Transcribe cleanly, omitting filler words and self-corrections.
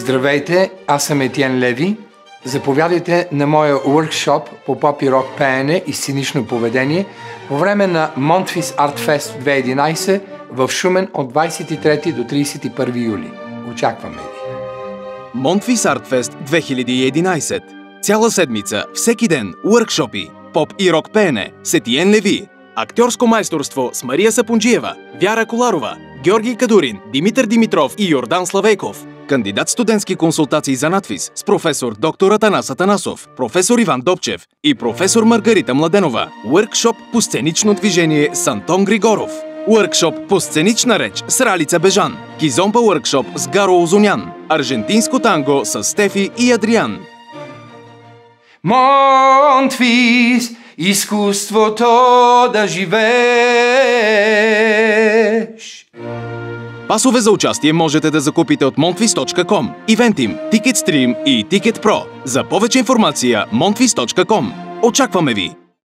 Здравейте, аз съм Етиен Леви. Заповядайте на моя workshop по поп и рок пеене и сценично поведение по време на Monfils Art Fest 2011 в Шумен от 23 до 31 юли. Очакваме ви! Monfils Art Fest 2011. Цяла седмица, всеки ден, workshopи, поп и рок пеене с Етиен Леви. Актьорско майсторство с Мария Сапунджиева, Вяра Коларова, Георги Кадурин, Димитър Димитров и Йордан Славейков. Кандидат студентски консултации за надпис с професор доктор Атанас Атанасов, професор Иван Добчев и професор Маргарита Младенова. Workshop по сценично движение с Антон Григоров. Workshop по сценична реч с Ралица Бежан. Кизомба workshop с Гаро Озунян. Аржентинско танго с Стефи и Адриан. Монфис, изкуството да живееш. Пасове за участие можете да закупите от monfils.com, Eventim, TicketStream и TicketPro. За повече информация monfils.com. Очакваме ви!